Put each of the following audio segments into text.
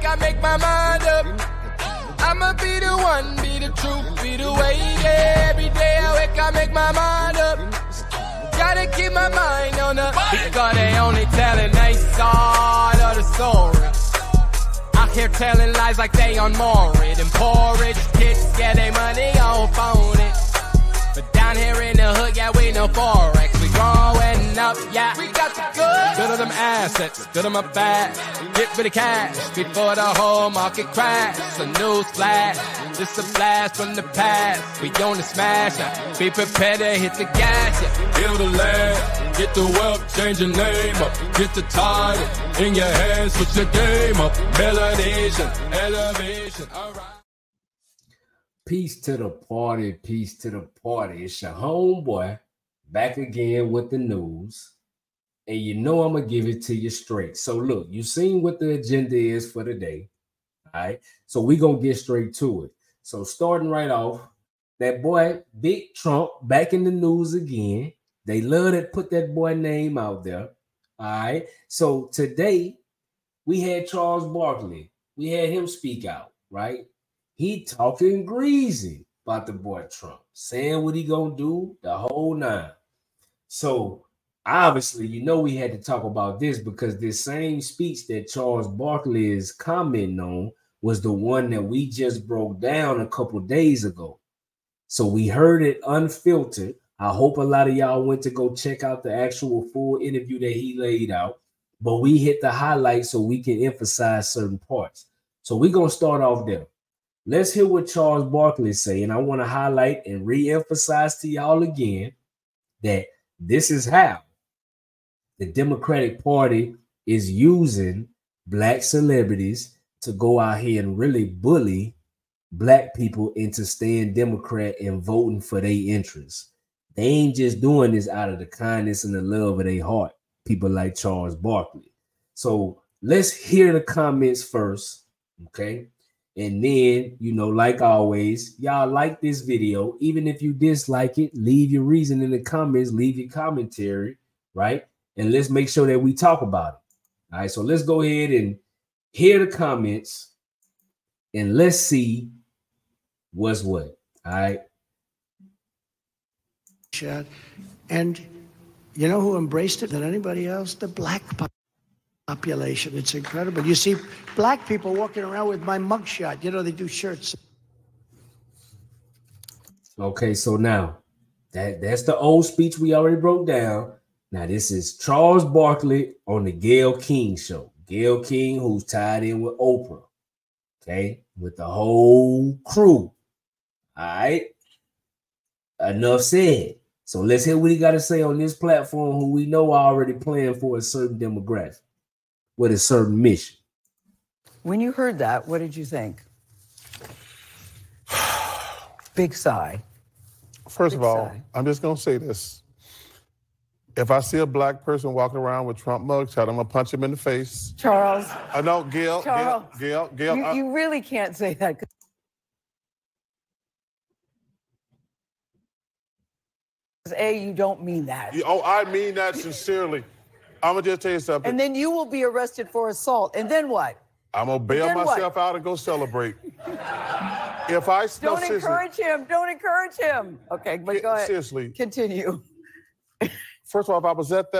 awake, I make my mind up. I'ma be the one, be the truth, be the way, yeah. Every day I wake, I make my mind up. Gotta keep my mind on the because they only telling they side of the story. Out here telling lies like they on Maury. Them poor rich kids get their money on phone it. But down here in the hood, yeah, we know Forex. We growing up, yeah. We got the good. Good of them assets, good of my bad. Get rid of cash before the whole market crash. A news flash, just a blast from the past. We gonna smash it. Be prepared to hit the gas, yeah. Build a land, get the wealth, change your name up. Get the title in your hands, put your game up. Melanesian, elevation, alright. Peace to the party, peace to the party. It's your homeboy back again with the news. And you know I'm going to give it to you straight. So look, you've seen what the agenda is for the day. All right. So we're going to get straight to it. So starting right off, that boy, Big Trump, back in the news again. They love to put that boy name out there. All right. So today we had Charles Barkley. We had him speak out, right? He talking greasy about the boy Trump, saying what he gonna do, the whole nine. So obviously, you know we had to talk about this because this same speech that Charles Barkley is commenting on was the one that we just broke down a couple days ago. So we heard it unfiltered. I hope a lot of y'all went to go check out the actual full interview that he laid out, but we hit the highlights so we can emphasize certain parts. So we're gonna start off there. Let's hear what Charles Barkley say, and I want to highlight and re-emphasize to y'all again that this is how the Democratic Party is using black celebrities to go out here and really bully black people into staying Democrat and voting for their interests. They ain't just doing this out of the kindness and the love of their heart, people like Charles Barkley. So let's hear the comments first, okay? And then, you know, like always, y'all like this video. Even if you dislike it, leave your reason in the comments, leave your commentary, right? And let's make sure that we talk about it. All right, so let's go ahead and hear the comments and let's see what's what. All right. And you know who embraced it than anybody else? The black population. It's incredible. You see black people walking around with my mugshot. You know, they do shirts. Okay, so now that's the old speech we already broke down. Now this is Charles Barkley on the Gayle King show. Gayle King, who's tied in with Oprah, okay, with the whole crew. All right, enough said. So let's hear what he got to say on this platform, who we know are already playing for a certain demographic with a certain mission. When you heard that, what did you think? Big sigh. First of all, I'm just going to say this. If I see a black person walking around with Trump mugshot, I'm going to punch him in the face. Charles. I know, Gayle. Charles. Gayle. You really can't say that. A, you don't mean that. Oh, I mean that sincerely. I'm going to just tell you something. And then you will be arrested for assault. And then what? I'm going to bail myself out and go celebrate. If I Don't encourage him. Don't encourage him. Okay, but go ahead. Seriously. Continue. First of all, if I was at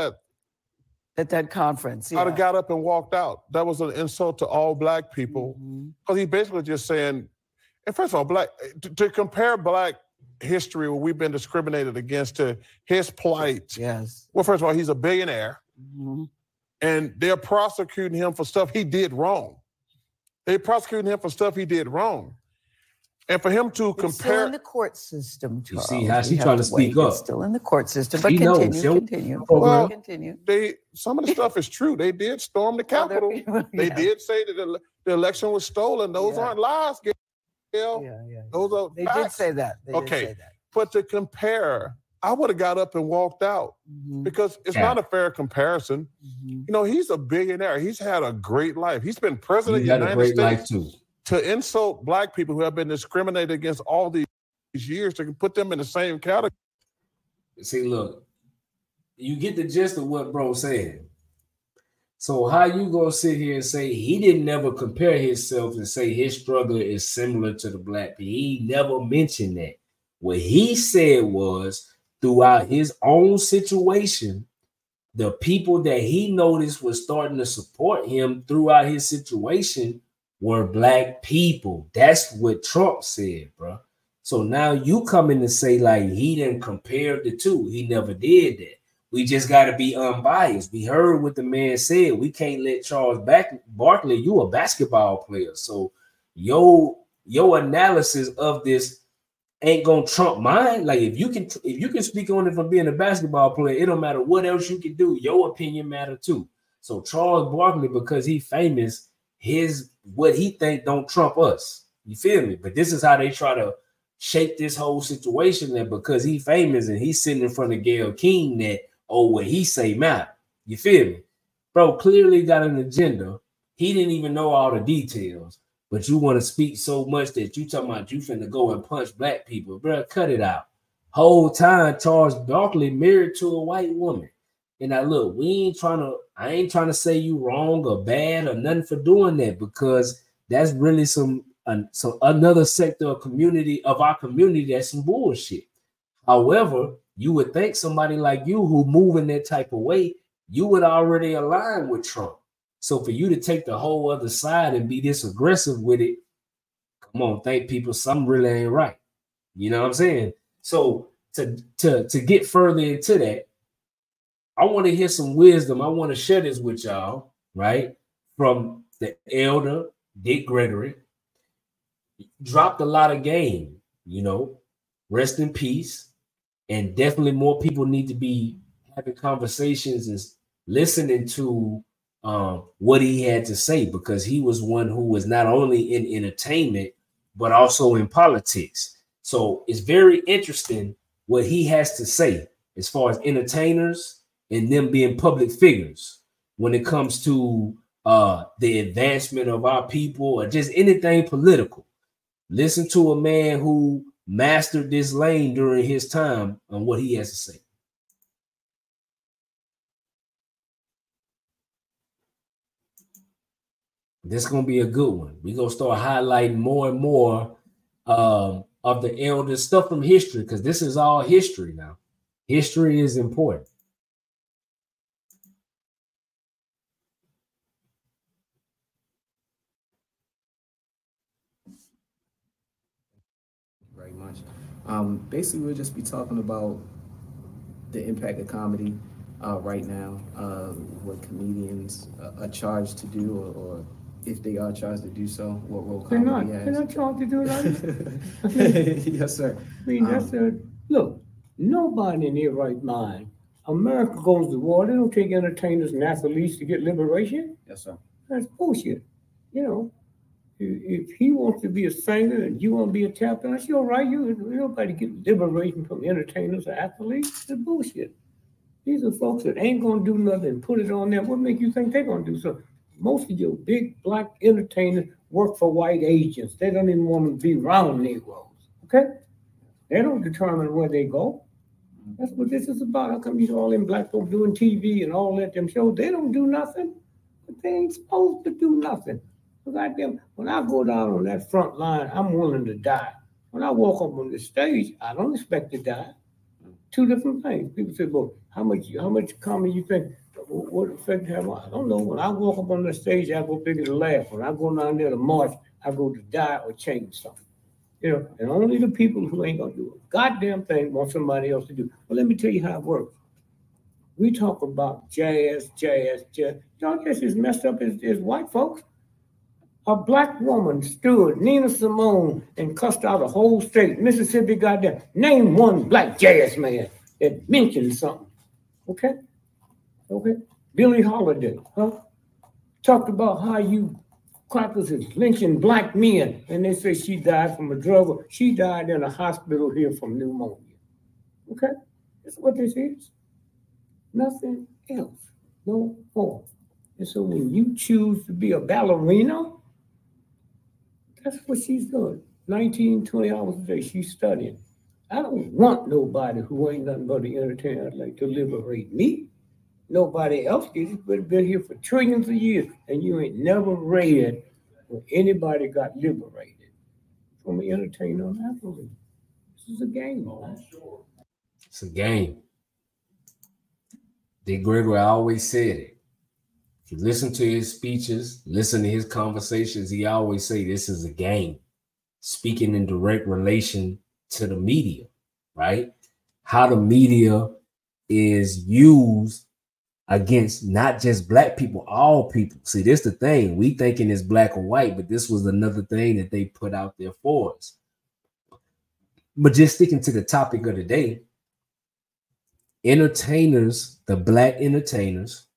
that conference, yeah. I'd have got up and walked out. That was an insult to all black people. Because he's basically just saying, and first of all, to compare black history where we've been discriminated against to his plight. Yes. Well, first of all, he's a billionaire. And they're prosecuting him for stuff he did wrong. They're prosecuting him for stuff he did wrong. And for him to compare... Still in the court system, Charles. You see how she's trying to speak up. It's still in the court system, but continue. Well, continue. Some of the stuff is true. They did storm the Capitol. They did say that the election was stolen. Those aren't lies, Gayle. Those are They facts. did say that. But to compare, I would have got up and walked out because it's not a fair comparison. You know, he's a billionaire. He's had a great life. He's been president of the United States. Life too. To insult black people who have been discriminated against all these years, to put them in the same category. See, look, you get the gist of what bro said. So how you gonna sit here and say he didn't never compare himself and say his struggle is similar to the black people? He never mentioned that. What he said was throughout his own situation, the people that he noticed was starting to support him throughout his situation were black people. That's what Trump said, bro. So now you come in to say like he didn't compare the two. He never did that. We just got to be unbiased. We heard what the man said. We can't let Charles Barkley, you a basketball player. So your analysis of this ain't gonna trump mine. Like if you can speak on it from being a basketball player, it don't matter what else you can do. Your opinion matter too. So Charles Barkley, because he famous, what he think don't trump us. You feel me? But this is how they try to shape this whole situation, that because he famous and he's sitting in front of Gayle King, that what he say matter. You feel me? Bro, clearly got an agenda. He didn't even know all the details, but you want to speak so much that you talking about you finna go and punch black people. Bro, cut it out. Whole time Charles Barkley married to a white woman. And now look, I ain't trying to say you wrong or bad or nothing for doing that, because that's really some another sector of our community that's some bullshit. However, you would think somebody like you who move in that type of way, you would already align with Trump. So for you to take the whole other side and be this aggressive with it, come on, thank people, something really ain't right. You know what I'm saying? So to get further into that, I want to hear some wisdom. I want to share this with y'all, right? From the elder Dick Gregory. Dropped a lot of game, rest in peace. And definitely more people need to be having conversations and listening to what he had to say, because he was one who was not only in entertainment, but also in politics. So it's very interesting what he has to say as far as entertainers and them being public figures when it comes to the advancement of our people or just anything political. Listen to a man who mastered this lane during his time on what he has to say. This is going to be a good one. We're going to start highlighting more and more of the elder stuff from history, because this is all history now. History is important. Very much. Basically, we'll just be talking about the impact of comedy right now, what comedians are charged to do, or if they are charged to do so, what role comedy has. They're not charged to do that. Yes, sir. I mean, look, nobody in their right mind. America goes to war. They don't take entertainers and athletes to get liberation. Yes, sir. That's bullshit. If he wants to be a singer and you want to be a tap dancer, you're right. Nobody get liberation from entertainers or athletes. That's bullshit. These are folks that ain't gonna do nothing. Put it on them. What make you think they're gonna do something? Most of your big black entertainers work for white agents. They don't even want to be around Negroes. Okay? They don't determine where they go. That's what this is about. How come you all them black folks doing TV and all that them shows? They don't do nothing. But they ain't supposed to do nothing. Goddamn, when I go down on that front line, I'm willing to die. When I walk up on the stage, I don't expect to die. Two different things. People say, well, how much comedy you think? What effect have I? I don't know. When I walk up on the stage, I go bigger to laugh. When I go down there to march, I go to die or change something. And only the people who ain't gonna do a goddamn thing want somebody else to do. Well, let me tell you how it works. We talk about jazz. Y'all just as messed up as white folks. A black woman stood, Nina Simone, and cussed out a whole state. Mississippi, goddamn. Name one black jazz man that mentioned something. Okay? Billie Holiday, talked about how you crackers is lynching black men, and they say she died from a drug. She died in a hospital here from pneumonia. Okay? That's what this is. Nothing else. No more. And so when you choose to be a ballerina, that's what she's doing. 19, 20 hours a day, she's studying. I don't want nobody who ain't nothing but an entertainer like to liberate me. Nobody else gets it, but it's been here for trillions of years, and you ain't never read where anybody got liberated from an entertainer or an athlete. This is a game, man. It's a game. Dick Gregory always said it. If you listen to his speeches, listen to his conversations, he always say this is a game. Speaking in direct relation to the media, right? How the media is used against not just black people, all people. See, this is the thing. We thinking it's black or white, but this was another thing that they put out there for us. But just sticking to the topic of the day, entertainers, the black entertainers,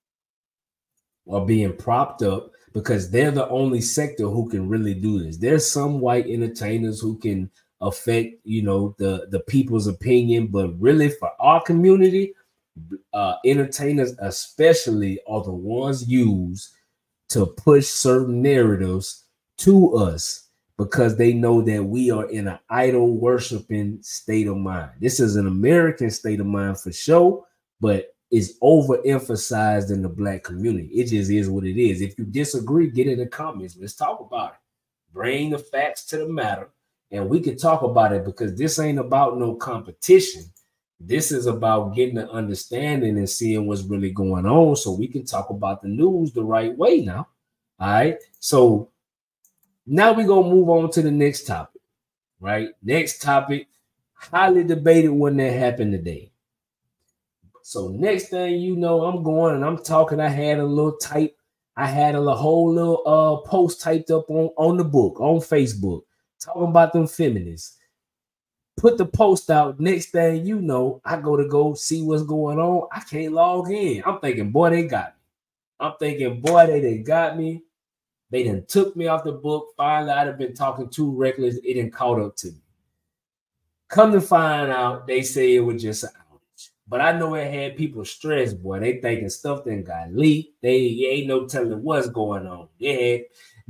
are being propped up because they're the only sector who can really do this. There's some white entertainers who can affect, you know, the people's opinion, but really for our community, entertainers especially are the ones used to push certain narratives to us because they know that we are in an idol worshiping state of mind. This is an American state of mind for sure, but it's overemphasized in the black community. It just is what it is. If you disagree, get in the comments. Let's talk about it. Bring the facts to the matter, and we can talk about it because this ain't about no competition. This is about getting an understanding and seeing what's really going on so we can talk about the news the right way now. All right. So now we're going to move on to the next topic, right? Next topic, highly debated one that happened today. So next thing you know, I'm going and I'm talking. I had a whole little post typed up on the book, on Facebook, talking about them feminists. Put the post out. Next thing you know, I go see what's going on. I can't log in. I'm thinking, boy, they got me. I'm thinking, boy, they got me. They done took me off the book. Finally, I'd have been talking too reckless. It didn't caught up to me. Come to find out, they say it was just an outage. But I know it had people stressed, boy. They thinking stuff then got leaked. They ain't no telling what's going on. They had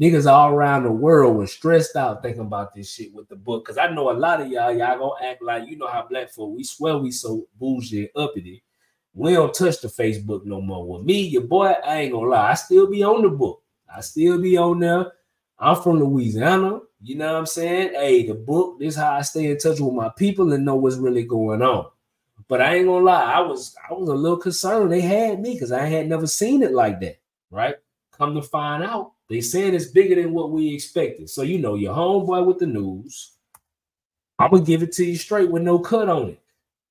niggas all around the world was stressed out thinking about this shit with the book. Because I know a lot of y'all gonna act like, you know how black folk, we swear we so bougie uppity. We don't touch the Facebook no more. With me, your boy, I ain't gonna lie. I still be on the book. I still be on there. I'm from Louisiana. You know what I'm saying? Hey, the book, this is how I stay in touch with my people and know what's really going on. But I ain't gonna lie, I was a little concerned. They had me because I had never seen it like that, right? Come to find out, they saying it's bigger than what we expected. So, you know, your homeboy with the news, I'm gonna give it to you straight with no cut on it.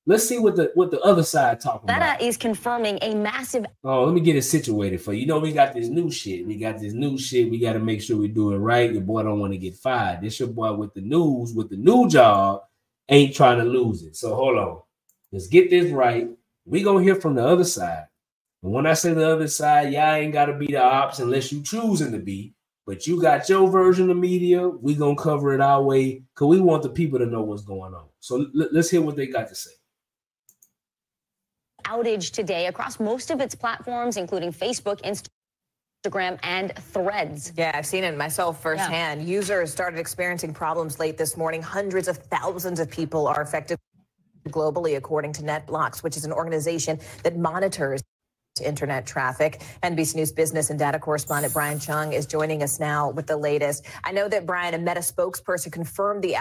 Let's see what the other side talking about. Meta is confirming a massive. Oh, let me get it situated for you. You know, we got this new shit. We got to make sure we do it right. Your boy don't want to get fired. This your boy with the news, with the new job, ain't trying to lose it. So hold on. Let's get this right. We gonna hear from the other side. And when I say the other side, y'all ain't got to be the ops unless you choosing to be. But you got your version of media. We gonna cover it our way because we want the people to know what's going on. So let's hear what they got to say. Outage today across most of its platforms, including Facebook, Instagram, and Threads. Yeah, I've seen it myself firsthand. Yeah. Users started experiencing problems late this morning. Hundreds of thousands of people are affected globally, according to NetBlocks, which is an organization that monitors internet traffic. NBC News business and data correspondent Brian Chung is joining us now with the latest. I know that Brian, a Meta spokesperson, confirmed the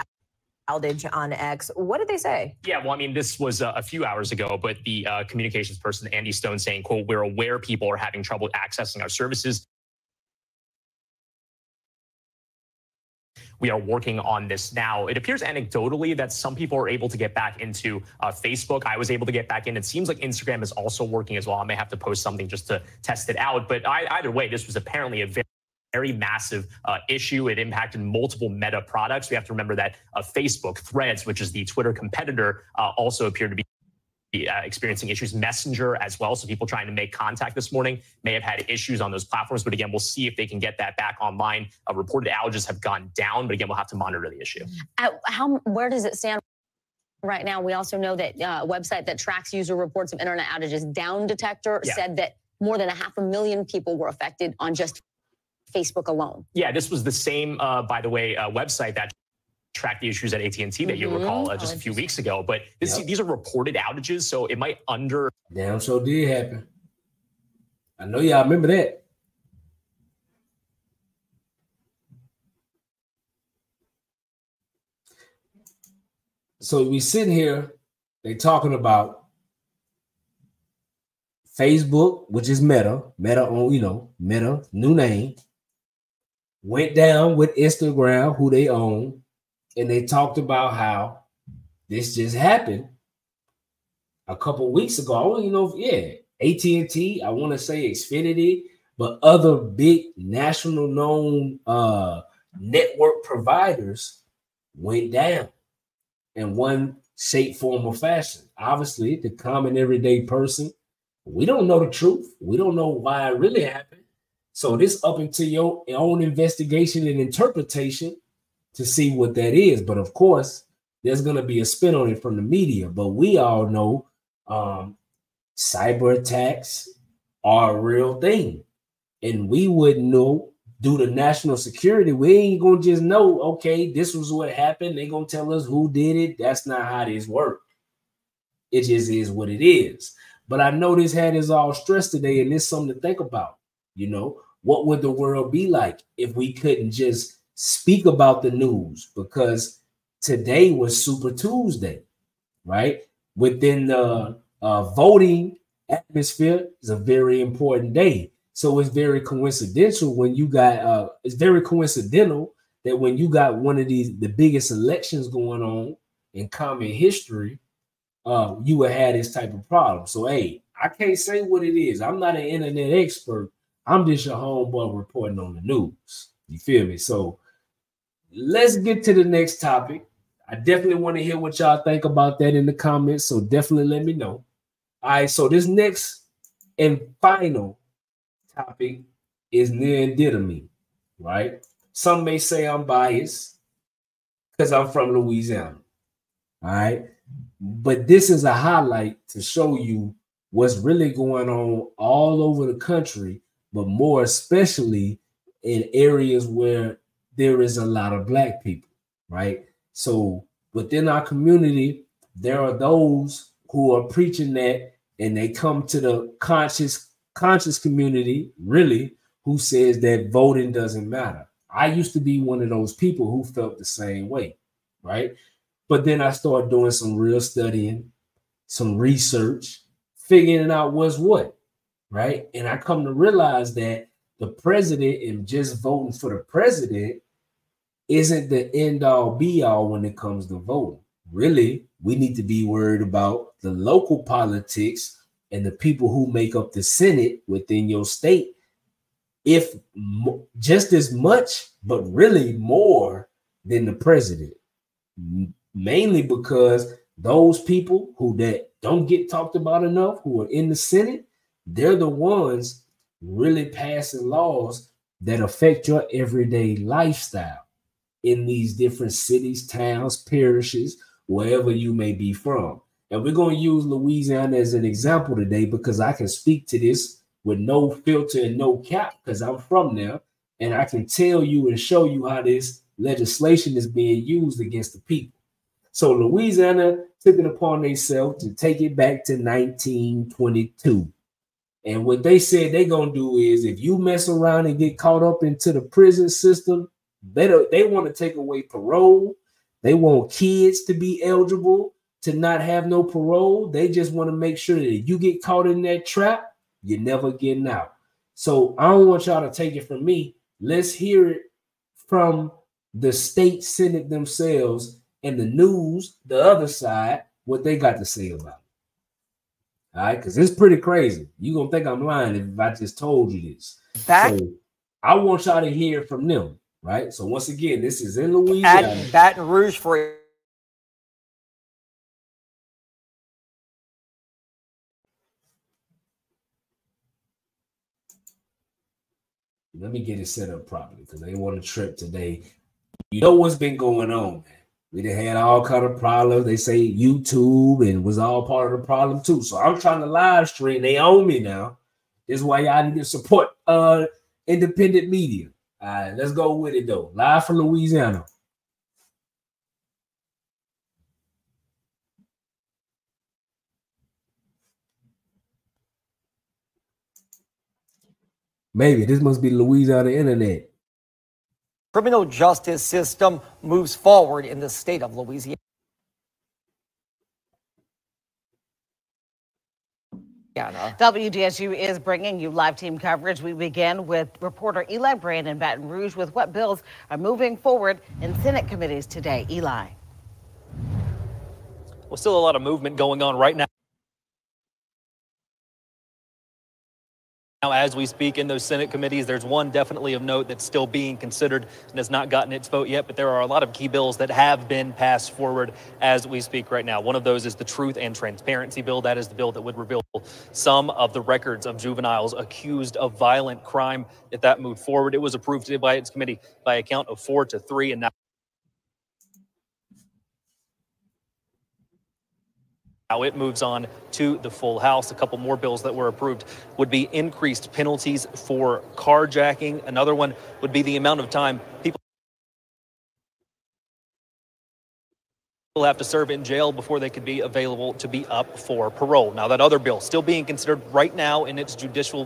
outage on X. What did they say? Yeah, well, I mean, this was a few hours ago, but the communications person, Andy Stone, saying, quote, "We're aware people are having trouble accessing our services. We are working on this now." It appears anecdotally that some people are able to get back into Facebook. I was able to get back in. It seems like Instagram is also working as well. I may have to post something just to test it out. But either way, this was apparently a very massive issue. It impacted multiple Meta products. We have to remember that Facebook, Threads, which is the Twitter competitor, also appeared to be experiencing issues. Messenger as well. So people trying to make contact this morning may have had issues on those platforms. But again, we'll see if they can get that back online. Reported outages have gone down, but again, we'll have to monitor the issue. Where does it stand right now? We also know that a website that tracks user reports of internet outages, Down Detector, said that more than 500,000 people were affected on just Facebook alone. Yeah, this was the same, by the way, website that tracked the issues at AT&T that you'll recall just a few weeks ago. But these are reported outages, so it might Damn, so did happen. I know y'all remember that. So we sitting here, they talking about Facebook, which is Meta on, Meta, new name, went down with Instagram, who they own, and they talked about how this just happened a couple weeks ago. I don't even know if, AT&T, I want to say Xfinity, but other big national known network providers went down in one shape, form, or fashion. Obviously, the common everyday person, we don't know the truth. We don't know why it really happened. So this up into your own investigation and interpretation to see what that is. But of course, there's going to be a spin on it from the media. But we all know cyber attacks are a real thing. And we wouldn't know due to national security. We ain't going to just know, okay, this was what happened. They're going to tell us who did it. That's not how this works. It just is what it is. But I know this had us all stressed today, and it's something to think about. What would the world be like if we couldn't just speak about the news? Because today was Super Tuesday, right? Within the voting atmosphere is a very important day. So it's very coincidental when you got it's very coincidental that when you got one of the biggest elections going on in common history, you would have this type of problem. So hey, I can't say what it is. I'm not an internet expert. I'm just your homeboy reporting on the news. You feel me? So let's get to the next topic. I definitely want to hear what y'all think about that in the comments. So definitely let me know. All right. So this next and final topic is near and dear to me, right? Some may say I'm biased because I'm from Louisiana. All right. But this is a highlight to show you what's really going on all over the country, but more especially in areas where there is a lot of Black people, right? So within our community, there are those who are preaching that, and they come to the conscious community, really, who says that voting doesn't matter. I used to be one of those people who felt the same way, right? But then I started doing some real studying, some research, figuring out what's what, right? And I come to realize that the president and just voting for the president isn't the end all be all when it comes to voting. Really, we need to be worried about the local politics and the people who make up the Senate within your state, if just as much, but really more than the president. Mainly because those people who that don't get talked about enough, who are in the Senate, they're the ones really passing laws that affect your everyday lifestyle in these different cities, towns, parishes, wherever you may be from. And we're going to use Louisiana as an example today because I can speak to this with no filter and no cap because I'm from there, and I can tell you and show you how this legislation is being used against the people. So Louisiana took it upon themselves to take it back to 1922. And what they said they're going to do is if you mess around and get caught up into the prison system, they want to take away parole. They want kids to be eligible to not have no parole. They just want to make sure that if you get caught in that trap, you're never getting out. So I don't want y'all to take it from me. Let's hear it from the state Senate themselves and the news, the other side, what they got to say about it. All right, because it's pretty crazy. You're going to think I'm lying if I just told you this. So I want y'all to hear from them, right? So once again, this is in Louisiana. At Baton Rouge for Let me get it set up properly because they want a trip today. You know what's been going on, man. We done had all kind of problems. They say YouTube and was all part of the problem too. So I'm trying to live stream. They own me now. This is why y'all need to support independent media. All right, let's go with it though. Live from Louisiana. Maybe this must be Louisiana internet. Criminal justice system moves forward in the state of Louisiana. WDSU is bringing you live team coverage. We begin with reporter Eli Brand in Baton Rouge with what bills are moving forward in Senate committees today. Eli. Well, still a lot of movement going on right now. As we speak in those Senate committees, there's one definitely of note that's still being considered and has not gotten its vote yet, but there are a lot of key bills that have been passed forward as we speak right now. One of those is the Truth and Transparency Bill. That is the bill that would reveal some of the records of juveniles accused of violent crime. If that moved forward, it was approved today by its committee by a count of 4-3, and now it moves on to the full House. A couple more bills that were approved would be increased penalties for carjacking. Another one would be the amount of time people have to serve in jail before they could be available to be up for parole. Now, that other bill still being considered right now in its Judicial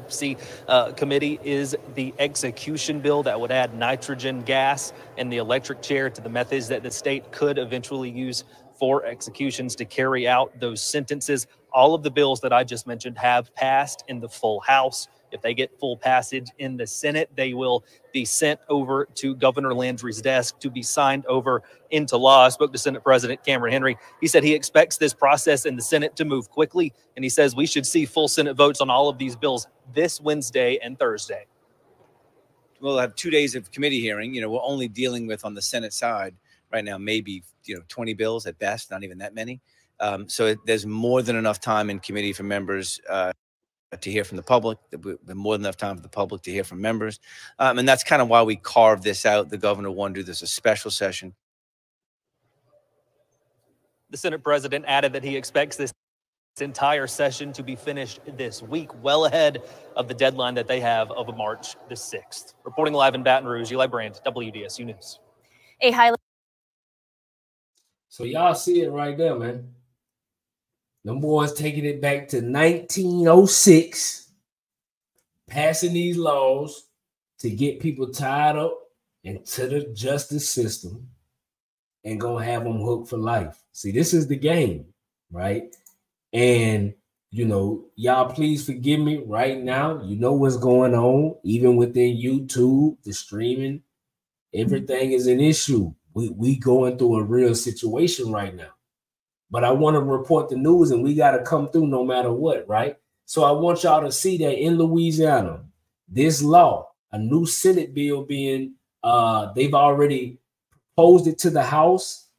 Committee is the execution bill that would add nitrogen gas and the electric chair to the methods that the state could eventually use for executions to carry out those sentences. All of the bills that I just mentioned have passed in the full House. If they get full passage in the Senate, they will be sent over to Governor Landry's desk to be signed over into law. I spoke to Senate President Cameron Henry. He said he expects this process in the Senate to move quickly, and he says we should see full Senate votes on all of these bills this Wednesday and Thursday. We'll have 2 days of committee hearing. We're only dealing with on the Senate side right now, maybe 20 bills at best, not even that many. So there's more than enough time in committee for members to hear from the public. There's more than enough time for the public to hear from members. And that's kind of why we carved this out. The governor wanted to do this a special session. The Senate president added that he expects this entire session to be finished this week, well ahead of the deadline that they have of March the 6th. Reporting live in Baton Rouge, Eli Brandt, WDSU News. A highly So y'all see it right there, man. Them boys taking it back to 1906, passing these laws to get people tied up into the justice system and gonna have them hooked for life. See, this is the game, right? And, y'all please forgive me right now. You know what's going on, even within YouTube, the streaming, everything is an issue. We going through a real situation right now. But I want to report the news, and we got to come through no matter what, right? So I want y'all to see that in Louisiana, this law, a new Senate bill being, they've already proposed it to the House,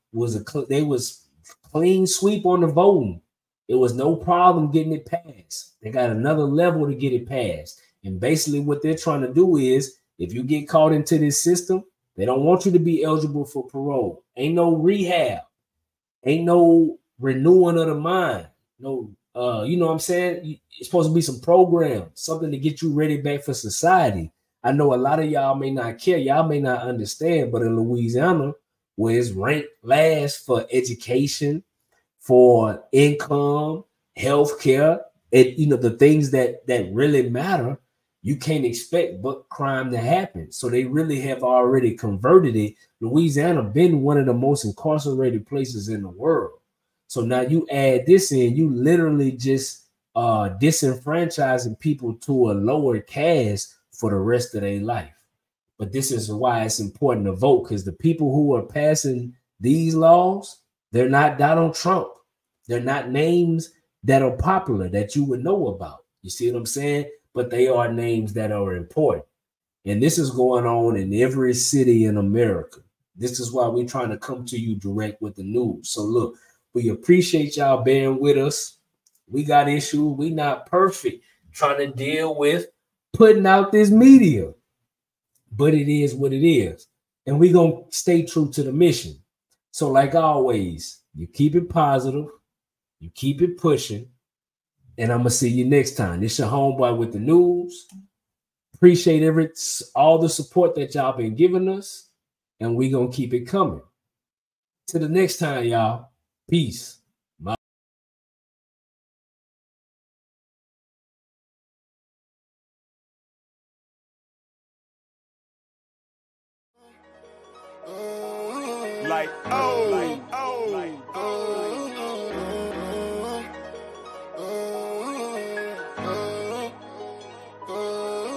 they was clean sweep on the voting. It was no problem getting it passed. They got another level to get it passed. And basically what they're trying to do is, if you get caught into this system, they don't want you to be eligible for parole. Ain't no rehab. Ain't no renewing of the mind. No, you know what I'm saying? It's supposed to be some program, something to get you ready back for society. I know a lot of y'all may not care. Y'all may not understand, but in Louisiana, where it's ranked last for education, for income, healthcare, and the things that really matter, you can't expect but crime to happen. So they really have already converted it. Louisiana been one of the most incarcerated places in the world. So now you add this in, you literally just disenfranchising people to a lower caste for the rest of their life. But this is why it's important to vote, because the people who are passing these laws, they're not Donald Trump. They're not names that are popular that you would know about. You see what I'm saying? But they are names that are important. And this is going on in every city in America. This is why we're trying to come to you direct with the news. So look, we appreciate y'all bearing with us. We got issues. We not perfect trying to deal with putting out this media. But it is what it is. And we're going to stay true to the mission. So like always, you keep it positive. You keep it pushing. And I'm going to see you next time. This your homeboy with the news. Appreciate all the support that y'all been giving us. And we going to keep it coming. Till the next time, y'all. Peace. like, oh.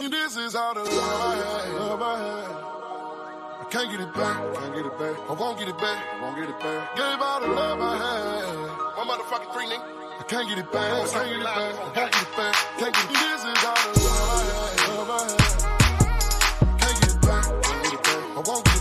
This is all the love I had. I can't get it back, I won't get it back, Gave all the love I had. One motherfucking free nigga. I can't get it back, I won't get it back, Can't get it. This is all the love I had. Can't get it back, I won't get it back.